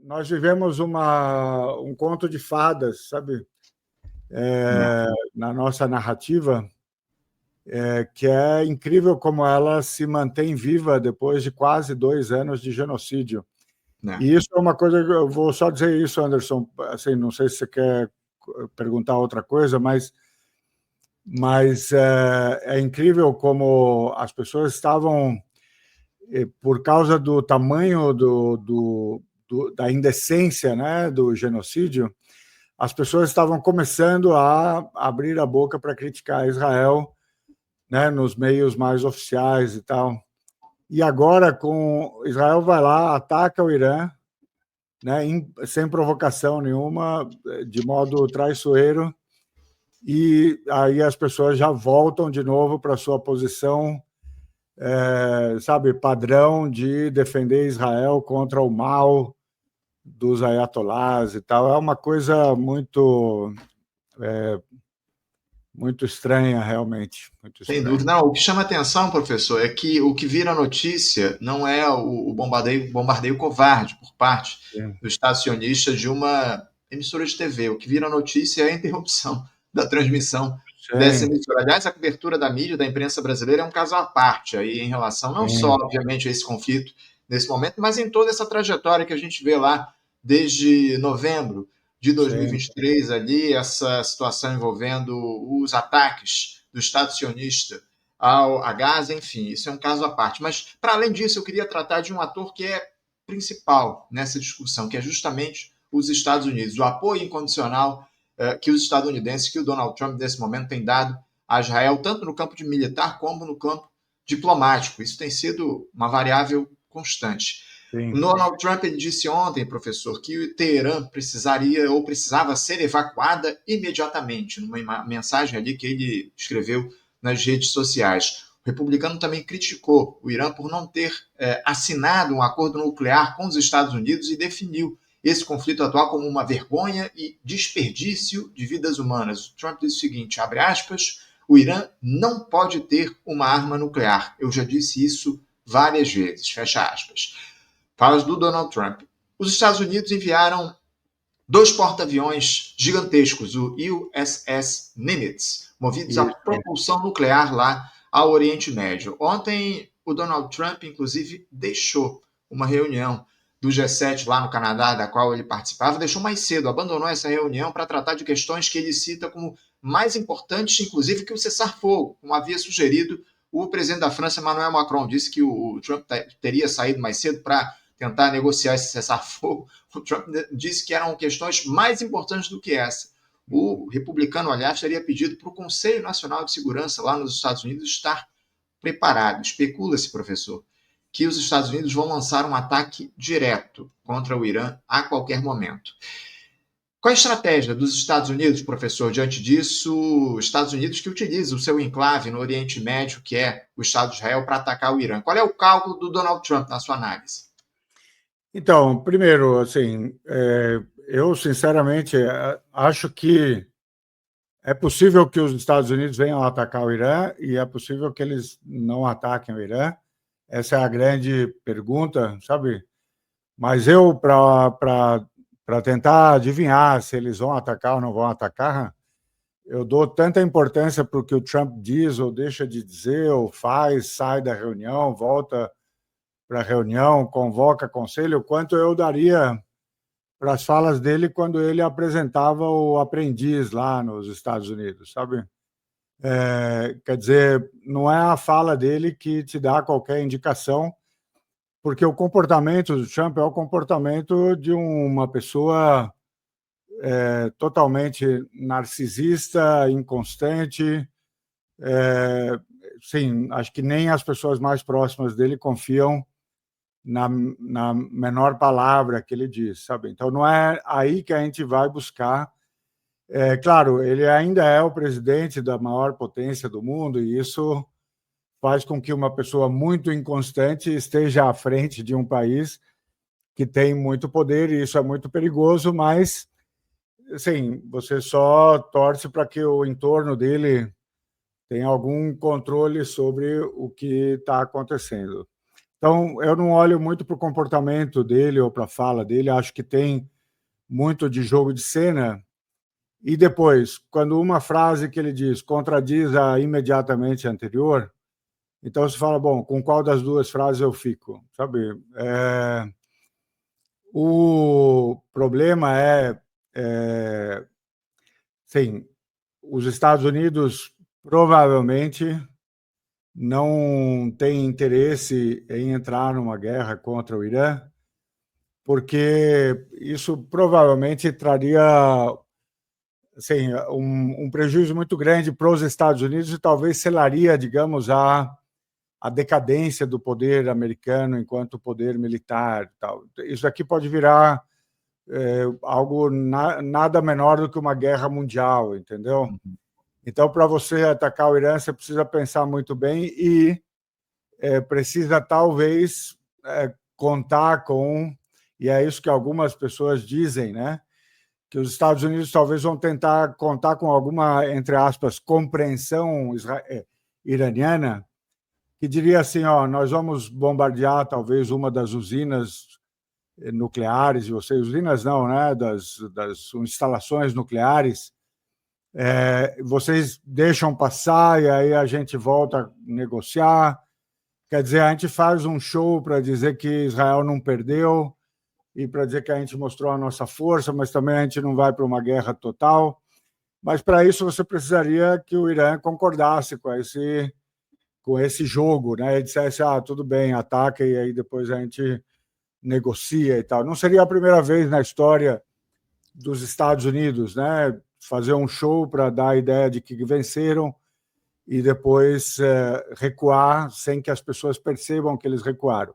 nós vivemos um conto de fadas, sabe? Na nossa narrativa, que é incrível como ela se mantém viva depois de quase 2 anos de genocídio. E isso é uma coisa, eu vou só dizer isso, Anderson, assim, não sei se você quer perguntar outra coisa, mas é incrível como as pessoas estavam, por causa do tamanho da indecência, né, do genocídio, as pessoas estavam começando a abrir a boca para criticar Israel, né, nos meios mais oficiais e tal. E agora, Israel vai lá, ataca o Irã, né, sem provocação nenhuma, de modo traiçoeiro, e aí as pessoas já voltam de novo para a sua posição, sabe, padrão de defender Israel contra o mal dos ayatolás e tal. É uma coisa muito estranha, realmente. Muito Sem estranha. dúvida. Não, o que chama atenção, professor, é que o que vira notícia não é o bombardeio covarde por parte do Estado sionista de uma emissora de TV. O que vira notícia é a interrupção da transmissão dessa emissora. Aliás, a cobertura da mídia, da imprensa brasileira, é um caso à parte aí em relação não só, obviamente, a esse conflito nesse momento, mas em toda essa trajetória que a gente vê lá desde novembro de 2023 ali, essa situação envolvendo os ataques do Estado sionista a Gaza, enfim, isso é um caso à parte. Mas, para além disso, eu queria tratar de um ator que é principal nessa discussão, que é justamente os Estados Unidos, o apoio incondicional que os estadunidenses, que o Donald Trump, nesse momento, tem dado a Israel, tanto no campo de militar como no campo diplomático. Isso tem sido uma variável constante. O Donald Trump ele disse ontem, professor, que Teherã precisaria ou precisava ser evacuada imediatamente, numa mensagem ali que ele escreveu nas redes sociais. O republicano também criticou o Irã por não ter assinado um acordo nuclear com os Estados Unidos e definiu esse conflito atual como uma vergonha e desperdício de vidas humanas. O Trump disse o seguinte, abre aspas, o Irã não pode ter uma arma nuclear. Eu já disse isso várias vezes, fecha aspas. Falas do Donald Trump. Os Estados Unidos enviaram 2 porta-aviões gigantescos, o USS Nimitz, movidos a propulsão nuclear lá ao Oriente Médio. Ontem, o Donald Trump, inclusive, deixou uma reunião do G7 lá no Canadá, da qual ele participava, deixou mais cedo, abandonou essa reunião para tratar de questões que ele cita como mais importantes, inclusive, que o cessar-fogo, como havia sugerido o presidente da França, Emmanuel Macron. Disse que o Trump teria saído mais cedo para tentar negociar esse cessar-fogo. O Trump disse que eram questões mais importantes do que essa. O republicano, aliás, teria pedido para o Conselho Nacional de Segurança lá nos Estados Unidos estar preparado. Especula-se, professor, que os Estados Unidos vão lançar um ataque direto contra o Irã a qualquer momento. Qual a estratégia dos Estados Unidos, professor, diante disso? Os Estados Unidos que utilizam o seu enclave no Oriente Médio, que é o Estado de Israel, para atacar o Irã. Qual é o cálculo do Donald Trump na sua análise? Então, primeiro, assim, eu sinceramente acho que é possível que os Estados Unidos venham a atacar o Irã e é possível que eles não ataquem o Irã. Essa é a grande pergunta, sabe? Mas eu, para tentar adivinhar se eles vão atacar ou não vão atacar, eu dou tanta importância para o que o Trump diz ou deixa de dizer, ou faz, sai da reunião, volta para a reunião, convoca conselho, quanto eu daria para as falas dele quando ele apresentava o aprendiz lá nos Estados Unidos, sabe? Quer dizer, não é a fala dele que te dá qualquer indicação, porque o comportamento do Trump é o comportamento de uma pessoa totalmente narcisista, inconstante. Sim, acho que nem as pessoas mais próximas dele confiam na menor palavra que ele diz, sabe? Então, não é aí que a gente vai buscar. Claro, ele ainda é o presidente da maior potência do mundo e isso faz com que uma pessoa muito inconstante esteja à frente de um país que tem muito poder e isso é muito perigoso, mas, assim, você só torce para que o entorno dele tenha algum controle sobre o que está acontecendo. Então, eu não olho muito para o comportamento dele ou para a fala dele, acho que tem muito de jogo de cena. E depois, quando uma frase que ele diz contradiz a imediatamente anterior, então você fala, bom, com qual das duas frases eu fico? Sabe? O problema sim, os Estados Unidos provavelmente não têm interesse em entrar numa guerra contra o Irã, porque isso provavelmente traria assim, um prejuízo muito grande para os Estados Unidos e talvez selaria, digamos, a decadência do poder americano enquanto poder militar. Tal. Isso aqui pode virar algo nada menor do que uma guerra mundial, entendeu? Então, para você atacar o Irã, você precisa pensar muito bem e precisa, talvez, contar com, e é isso que algumas pessoas dizem, né? Que os Estados Unidos talvez vão tentar contar com alguma, entre aspas, compreensão iraniana, que diria assim, ó, nós vamos bombardear talvez uma das usinas nucleares, usinas não, né, das instalações nucleares, vocês deixam passar e aí a gente volta a negociar. Quer dizer, a gente faz um show para dizer que Israel não perdeu e para dizer que a gente mostrou a nossa força, mas também a gente não vai para uma guerra total. Mas para isso você precisaria que o Irã concordasse com esse jogo, né? E dissesse, tudo bem, ataca e aí depois a gente negocia e tal. Não seria a primeira vez na história dos Estados Unidos, né? Fazer um show para dar a ideia de que venceram e depois recuar sem que as pessoas percebam que eles recuaram.